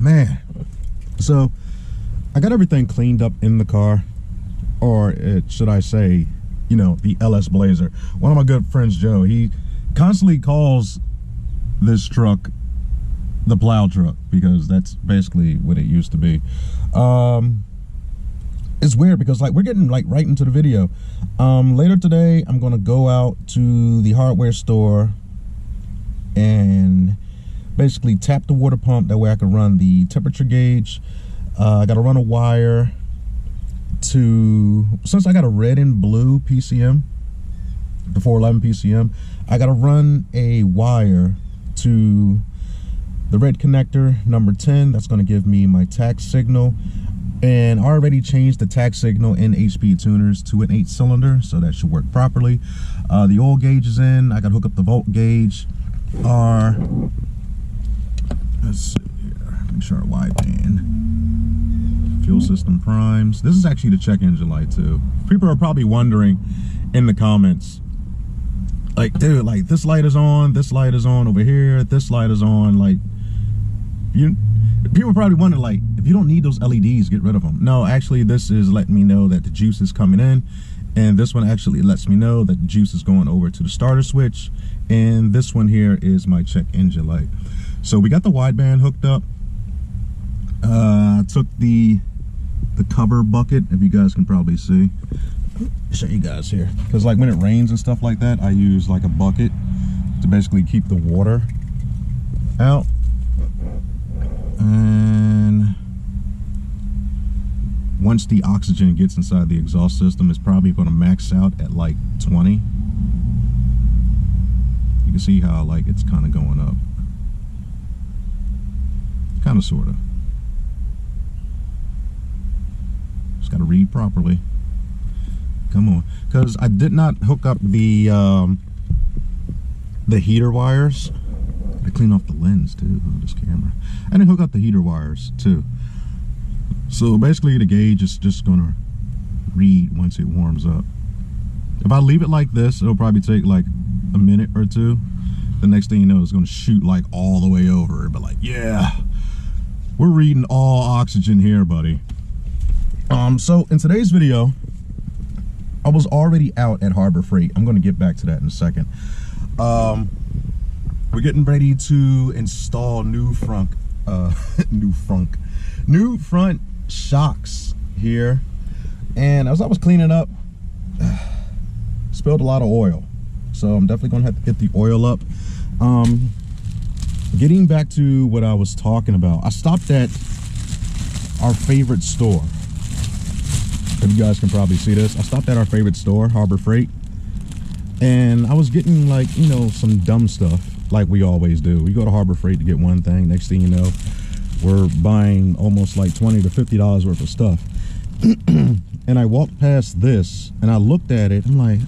man. So I got everything cleaned up in the car, or should I say, you know, the LS Blazer. One of my good friends, Joe, he constantly calls this truck the plow truck because that's basically what it used to be. It's weird because like we're getting like right into the video. Later today I'm gonna go out to the hardware store and basically tap the water pump. That way I can run the temperature gauge. I gotta run a wire to, since I got a red and blue PCM, the 411 PCM, I gotta run a wire to the red connector number 10. That's going to give me my tax signal, and I already changed the tax signal in HP tuners to an 8-cylinder, so that should work properly. The oil gauge is in. I got to hook up the volt gauge. Let's see here, make sure our wideband, fuel system primes. This is actually the check engine light too. People are probably wondering in the comments, like, dude, like this light is on over here, this light is on. Like, people probably wonder, like, if you don't need those LEDs, get rid of them. No, actually this is letting me know that the juice is coming in, and this one actually lets me know that the juice is going over to the starter switch, and this one here is my check engine light. So we got the wideband hooked up. I took the cover bucket, if you guys can probably see. Show you guys here, because like when it rains and stuff like that, I use like a bucket to basically keep the water out. And once the oxygen gets inside the exhaust system, it's probably going to max out at like 20. You can see how like it's kind of going up, kind of, sort of. Just got to read properly. Come on, because I did not hook up the heater wires. I clean off the lens too of this camera. I didn't hook up the heater wires too. So basically the gauge is just gonna read once it warms up. If I leave it like this, it'll probably take like a minute or two. The next thing you know, it's gonna shoot like all the way over. But like, yeah, we're reading all oxygen here, buddy. So in today's video, I was already out at Harbor Freight. I'm gonna get back to that in a second. We're getting ready to install new front shocks here, and as I was cleaning up, spilled a lot of oil, so I'm definitely gonna have to get the oil up. Getting back to what I was talking about, I stopped at our favorite store. If you guys can probably see this, I stopped at our favorite store, Harbor Freight, and I was getting, like, you know, some dumb stuff like we always do. We go to Harbor Freight to get one thing, next thing you know, we're buying almost like $20 to $50 worth of stuff. And I walked past this and I looked at it, I'm like,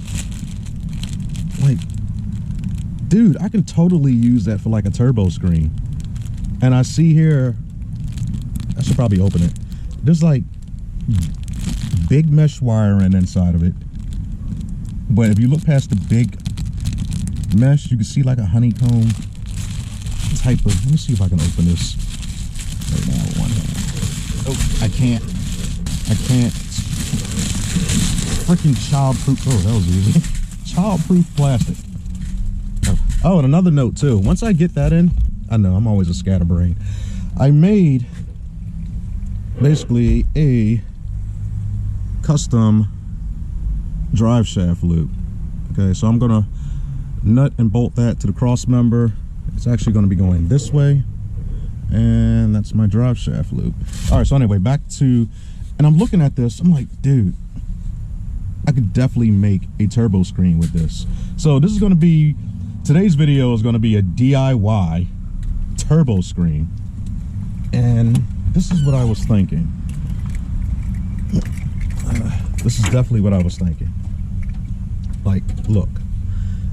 dude, I can totally use that for like a turbo screen. And I see here, I should probably open it, there's like big mesh wiring inside of it, but if you look past the big mesh, you can see like a honeycomb type of, let me see if I can open this right now with one hand. Oh, I can't freaking childproof. Oh, that was easy. Childproof plastic. Oh, and another note too, once I get that in, I know I'm always a scatterbrain, I made basically a custom drive shaft loop. Okay, so I'm gonna nut and bolt that to the cross member. It's actually going to be going this way, and that's my drive shaft loop. All right, so anyway, back to, and I'm looking at this, I'm like, dude, I could definitely make a turbo screen with this. So this is going to be, today's video is going to be a DIY turbo screen, and this is what I was thinking. This is definitely what I was thinking. Like, look,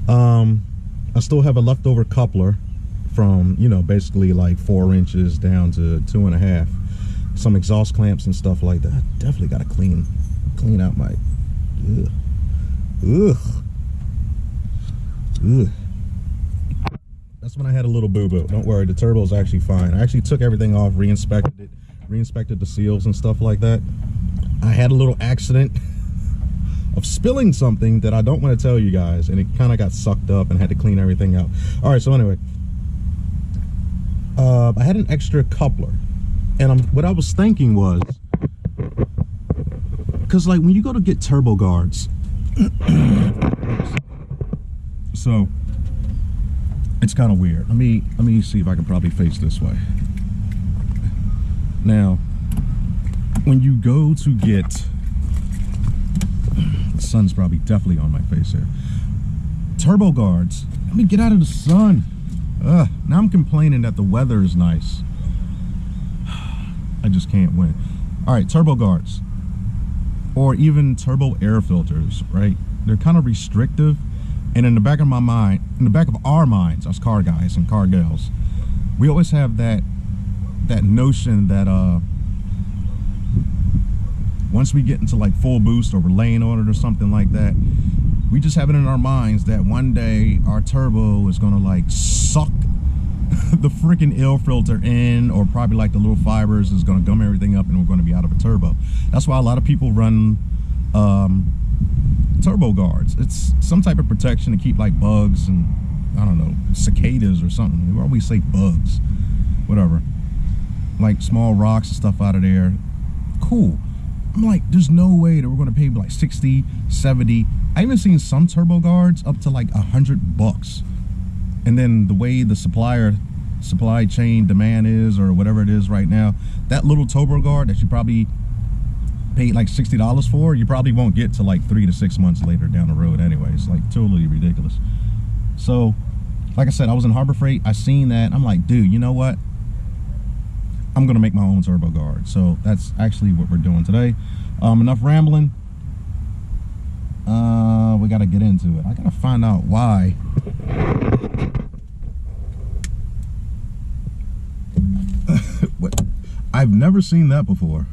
I still have a leftover coupler from, you know, basically like 4 inches down to 2.5. Some exhaust clamps and stuff like that. Definitely got to clean out my, ugh. That's when I had a little boo-boo. Don't worry, the turbo is actually fine. I actually took everything off, re-inspected it, re-inspected the seals and stuff like that. I had a little accident of spilling something that I don't want to tell you guys, and it kind of got sucked up and had to clean everything out. All right, so anyway, I had an extra coupler, and what I was thinking was, because like when you go to get turbo guards, so it's kind of weird. Let me see if I can probably face this way. Now, when you go to get, the sun's probably definitely on my face here. Turbo guards. Let me get out of the sun. Now I'm complaining that the weather is nice. I just can't win. All right, turbo guards, or even turbo air filters, right? They're kind of restrictive. And in the back of my mind, in the back of our minds, us car guys and car gals, we always have that notion that once we get into like full boost or we're laying on it or something like that, we just have it in our minds that one day our turbo is gonna like suck the freaking air filter in, or probably like the little fibers is gonna gum everything up and we're gonna be out of a turbo. That's why a lot of people run turbo guards. It's some type of protection to keep like bugs and, I don't know, cicadas or something. We always say bugs, whatever, like small rocks and stuff out of there. Cool. I'm like, there's no way that we're going to pay like 60, 70. I even seen some turbo guards up to like $100. And then the way the supply chain demand is, or whatever it is right now, that little turbo guard that you probably paid like $60 for, you probably won't get to like 3 to 6 months later down the road anyway. It's like totally ridiculous. So like I said, I was in Harbor Freight, I seen that, I'm like, dude, you know what, I'm gonna make my own turbo guard. So that's actually what we're doing today. Enough rambling. We gotta get into it. I gotta find out why what, I've never seen that before.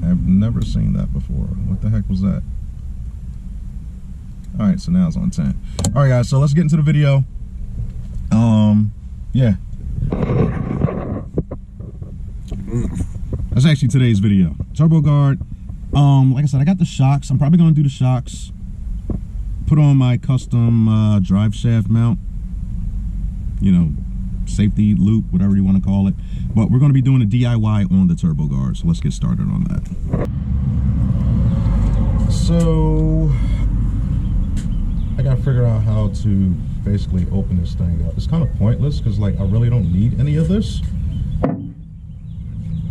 I've never seen that before. What the heck was that? All right, so now it's on 10. All right, guys, so let's get into the video. Yeah. That's actually today's video. Turbo guard. Like I said, I got the shocks. I'm probably gonna do the shocks. Put on my custom drive shaft mount. You know, safety loop, whatever you want to call it. But we're going to be doing a DIY on the turbo guard, so let's get started on that. So I gotta figure out how to basically open this thing up. It's kind of pointless because like I really don't need any of this,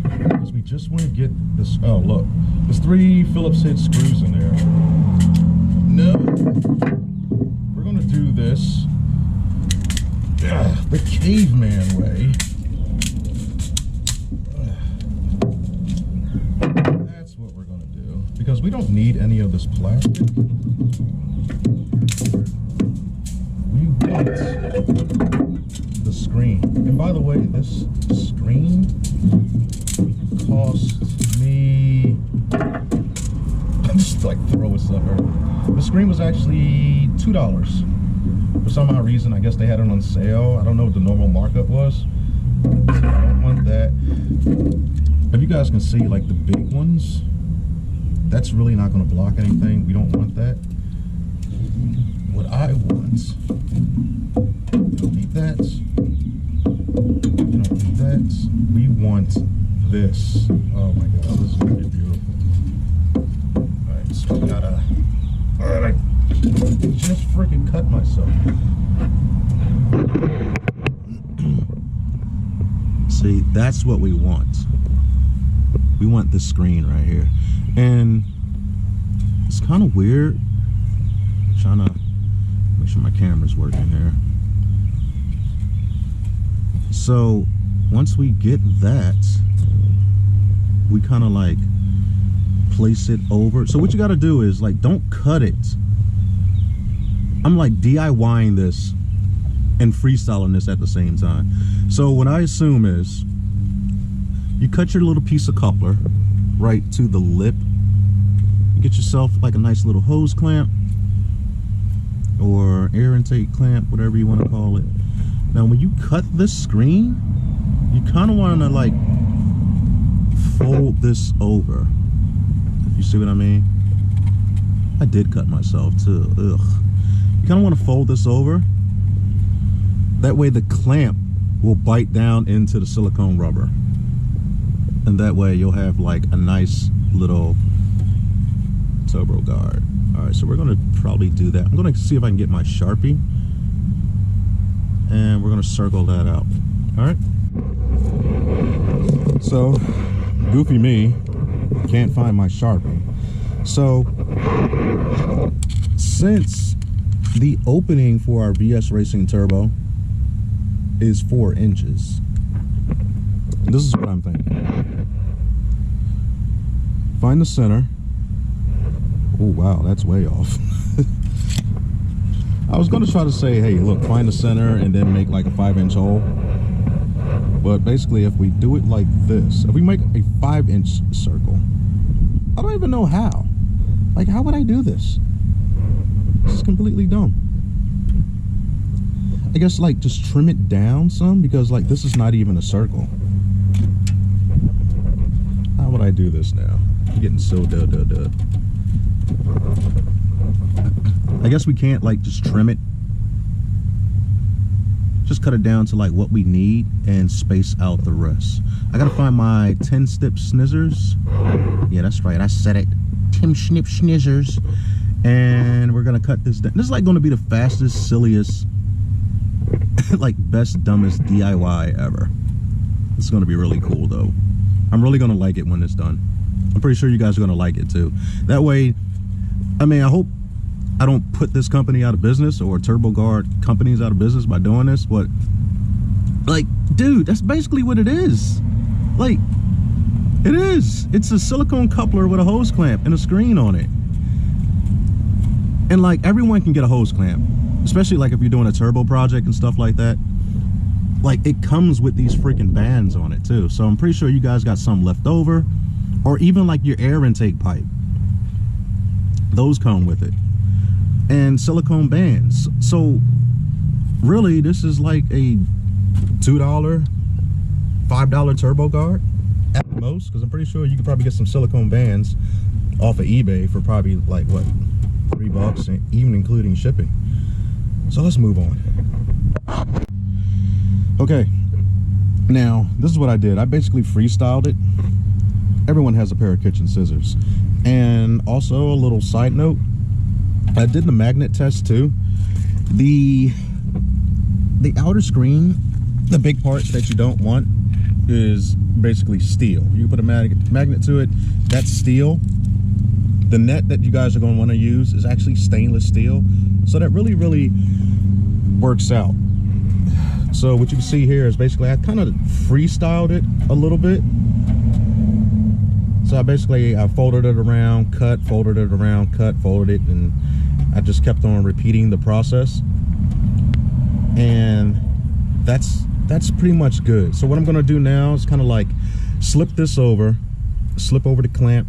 because we just want to get this. Oh look, there's 3 Phillips head screws in there. No, we're gonna do this the caveman way. That's what we're gonna do, because we don't need any of this plastic. We want the screen. And by the way, this screen cost me, I'm just like throwing stuff everywhere. The screen was actually $2. For some odd reason, I guess they had it on sale. I don't know what the normal markup was. So I don't want that. If you guys can see, like the big ones, that's really not going to block anything. We don't want that. What I want, you don't need that. You don't need that. We want this. Oh my God, this is going to be beautiful. All right, so we gotta. All right, I just freaking cut myself. See, that's what we want. We want this screen right here. And it's kind of weird. I'm trying to make sure my camera's working here. So once we get that, we kind of like place it over. So what you got to do is like, don't cut it. I'm like DIYing this and freestyling this at the same time. So what I assume is you cut your little piece of coupler right to the lip. You get yourself like a nice little hose clamp. or air intake clamp, whatever you want to call it. Now when you cut this screen, you kind of want to like fold this over, if you see what I mean. I did cut myself too. Ugh. You kind of want to fold this over. That way the clamp will bite down into the silicone rubber, and that way you'll have like a nice little turbo guard. All right, so we're gonna probably do that. I'm gonna see if I can get my Sharpie, and we're gonna circle that out. All right. So, goofy me, can't find my Sharpie. So, since the opening for our VS Racing Turbo is 4 inches, this is what I'm thinking. Find the center. Oh wow, that's way off. I was going to try to say, hey, look, find the center and then make like a 5-inch hole. But basically, if we do it like this, if we make a 5-inch circle, I don't even know how. Like, how would I do this? This is completely dumb. I guess like just trim it down some, because like this is not even a circle. How would I do this now? I'm getting so duh. I guess we can't like just trim it. Just cut it down to like what we need and space out the rest. I gotta find my 10-step scissors. Yeah, that's right, I said it. 10 snip scissors. And we're gonna cut this down. This is like gonna be the fastest, silliest, like best, dumbest DIY ever. This is gonna be really cool though. I'm really gonna like it when it's done. I'm pretty sure you guys are gonna like it too. That way, I mean, I hope I don't put this company out of business or Turbo Guard companies out of business by doing this, but like, dude, that's basically what it is. Like, it is. It's a silicone coupler with a hose clamp and a screen on it. And like, everyone can get a hose clamp, especially like if you're doing a turbo project and stuff like that. Like, it comes with these freaking bands on it too. So I'm pretty sure you guys got some left over, or even like your air intake pipe. Those come with it. And silicone bands. So really, this is like a $2, $5 turbo guard at most, because I'm pretty sure you could probably get some silicone bands off of eBay for probably like what, $3, and even including shipping. So let's move on. Okay, now this is what I did. I basically freestyled it. Everyone has a pair of kitchen scissors. And also a little side note, I did the magnet test too. The outer screen, the big part that you don't want, is basically steel. You put a magnet to it, that's steel. The net that you guys are going to want to use is actually stainless steel. So that really, really works out. So what you can see here is basically I kind of freestyled it a little bit. So I folded it around, cut, folded it around, cut, folded it, and I just kept on repeating the process. And that's pretty much good. So what I'm gonna do now is kind of like slip over the clamp,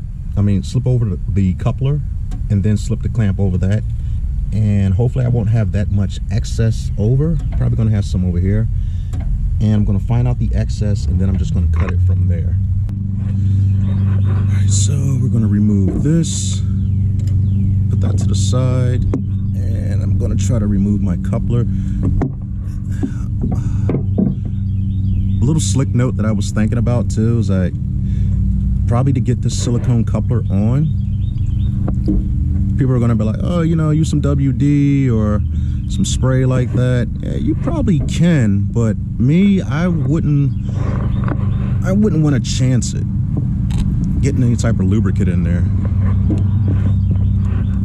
slip over the coupler, and then slip the clamp over that. And hopefully I won't have that much excess over. Probably gonna have some over here. And I'm gonna find out the excess, and then I'm just gonna cut it from there. All right, so we're gonna remove this, put that to the side, and I'm gonna try to remove my coupler. A little slick note that I was thinking about too is probably to get this silicone coupler on, people are gonna be like, oh, you know, use some WD or some spray like that. Yeah, you probably can, but me, I wouldn't want to chance it getting any type of lubricant in there.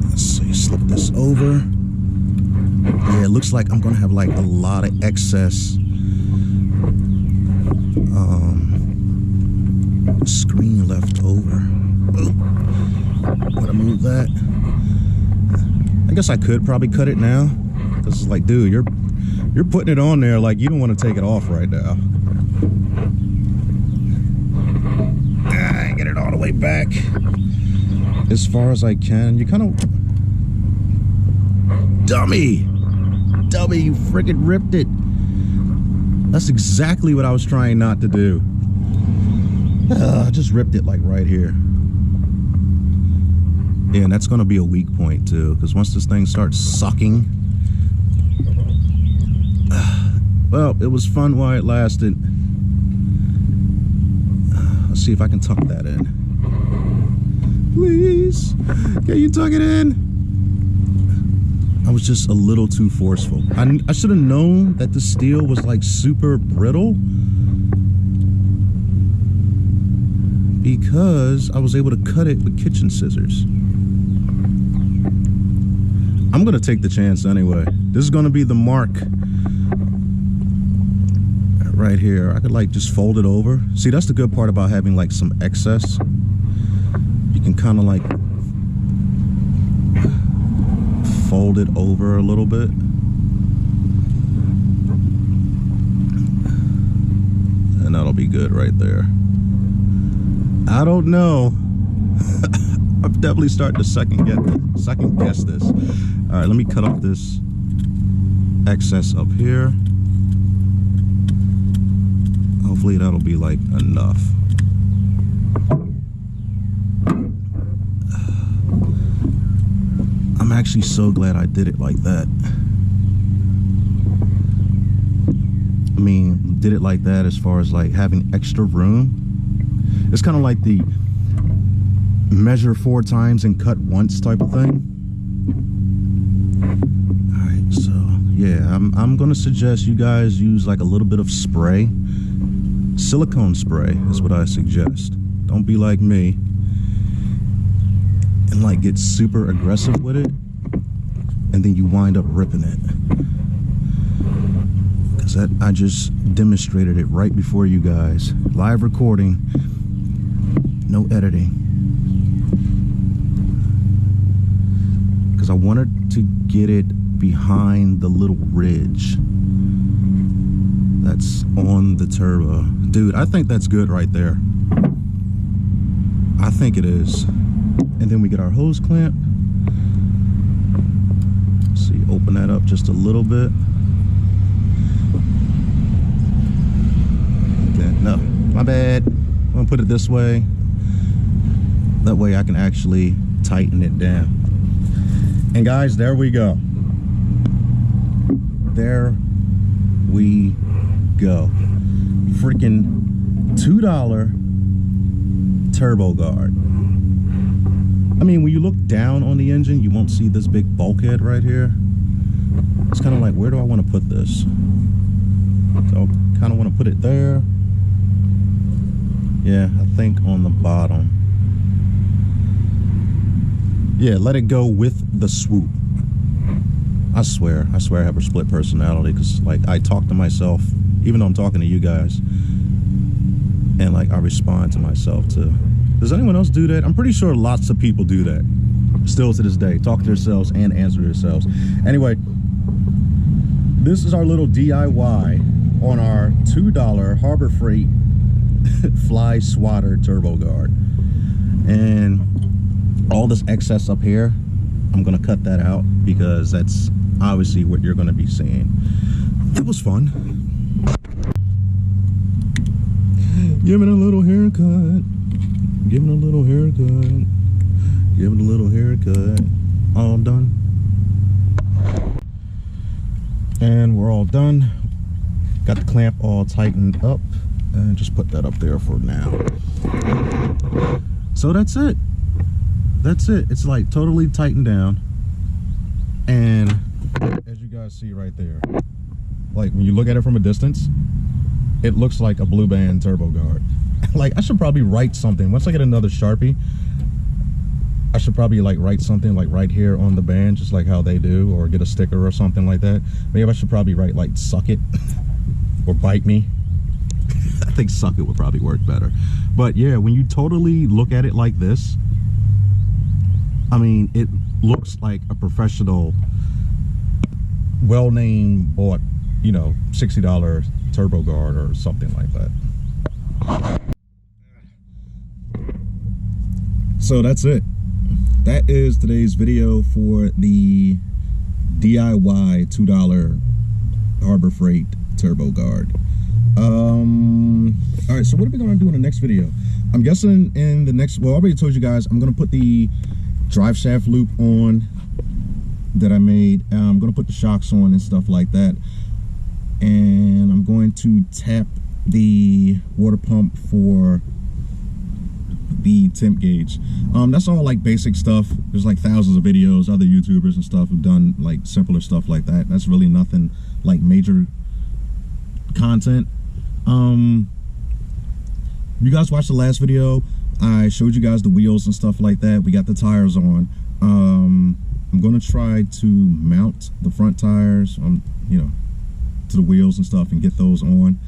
Let's see, slip this over. Yeah, it looks like I'm gonna have like a lot of excess screen left over. I'm gonna move that. I guess I could probably cut it now, because it's like, dude, you're putting it on there like you don't want to take it off right now. Get it all the way back as far as I can. You kind of Dummy, you freaking ripped it. That's exactly what I was trying not to do. I just ripped it like right here. Yeah, and that's gonna be a weak point too, because once this thing starts sucking, well, it was fun while it lasted. Let's see if I can tuck that in. Please, can you tuck it in? I was just a little too forceful. I should have known that the steel was like super brittle, because I was able to cut it with kitchen scissors. I'm gonna take the chance anyway. This is gonna be the mark right here. I could like just fold it over. See, that's the good part about having like some excess. You can kind of like fold it over a little bit. And that'll be good right there. I don't know. I'm definitely starting to second guess this. All right, let me cut off this excess up here. Hopefully that'll be like enough. I'm actually so glad I did it like that. I mean, did it like that as far as like having extra room. It's kind of like the measure 4 times and cut once type of thing. All right, so yeah, I'm gonna suggest you guys use like a little bit of spray. Silicone spray is what I suggest. Don't be like me and like get super aggressive with it, and then you wind up ripping it. Because I just demonstrated it right before you guys. Live recording, no editing. Because I wanted to get it behind the little ridge that's on the turbo. Dude, I think that's good right there. I think it is. And then we get our hose clamp. Let's see, open that up just a little bit. Okay, no, my bad. I'm gonna put it this way. That way I can actually tighten it down. And guys, there we go. There we go. Freaking $2 turbo guard. I mean, when you look down on the engine, you won't see this big bulkhead right here. It's kind of like, where do I want to put this? So I kind of want to put it there. Yeah, I think on the bottom. Yeah, let it go with the swoop. I swear I have a split personality, because like I talk to myself, even though I'm talking to you guys, and like I respond to myself too. Does anyone else do that? I'm pretty sure lots of people do that still to this day. Talk to themselves and answer themselves. Anyway, this is our little DIY on our $2 Harbor Freight Fly Swatter Turbo Guard. And all this excess up here, I'm gonna cut that out, because that's obviously what you're gonna be seeing. That was fun. Giving a little haircut. Giving a little haircut. Giving a little haircut. All done. And we're all done. Got the clamp all tightened up. And just put that up there for now. So that's it. That's it. It's like totally tightened down. And as you guys see right there, like when you look at it from a distance, it looks like a Blue Band turbo guard. Like, I should probably write something. Once I get another Sharpie, I should probably like write something like right here on the band, just like how they do, or get a sticker or something like that. Maybe I should probably write like "suck it" or "bite me." I think "suck it" would probably work better. But yeah, when you totally look at it like this, I mean, it looks like a professional, well-named, bought, you know, $60 turbo guard or something like that. So that's it. That is today's video for the DIY $2 Harbor Freight turbo guard. All right, so what are we gonna do in the next video? I'm guessing in the next, well, I already told you guys, I'm gonna put the drive shaft loop on that I made. I'm gonna put the shocks on and stuff like that, and I'm going to tap the water pump for the temp gauge. That's all like basic stuff. There's like thousands of videos, other YouTubers and stuff have done like simpler stuff like that. That's really nothing like major content. You guys watched the last video, I showed you guys the wheels and stuff like that. We got the tires on. I'm gonna try to mount the front tires, you know, to the wheels and stuff and get those on.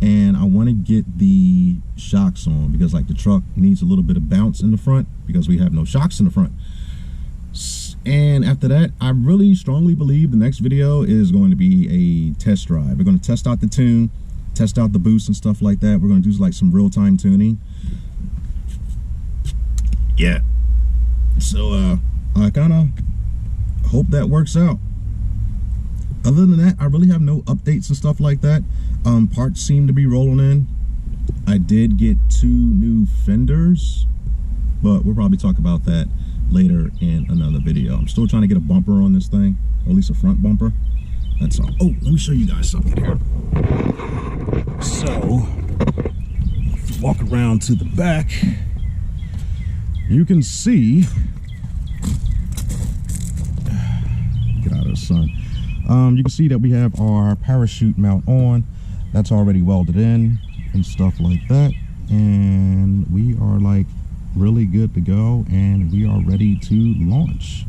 And I want to get the shocks on because like the truck needs a little bit of bounce in the front because we have no shocks in the front. And after that, I really strongly believe the next video is going to be a test drive. We're going to test out the tune, test out the boost and stuff like that. We're going to do like some real-time tuning. Yeah. So I kind of hope that works out. Other than that, I really have no updates and stuff like that. Parts seem to be rolling in. I did get 2 new fenders, but we'll probably talk about that later in another video. I'm still trying to get a bumper on this thing, or at least a front bumper. That's all. Oh, let me show you guys something here. So, if you walk around to the back, you can see, get out of the sun. You can see that we have our parachute mount on. That's already welded in and stuff like that. And we are like really good to go, and we are ready to launch.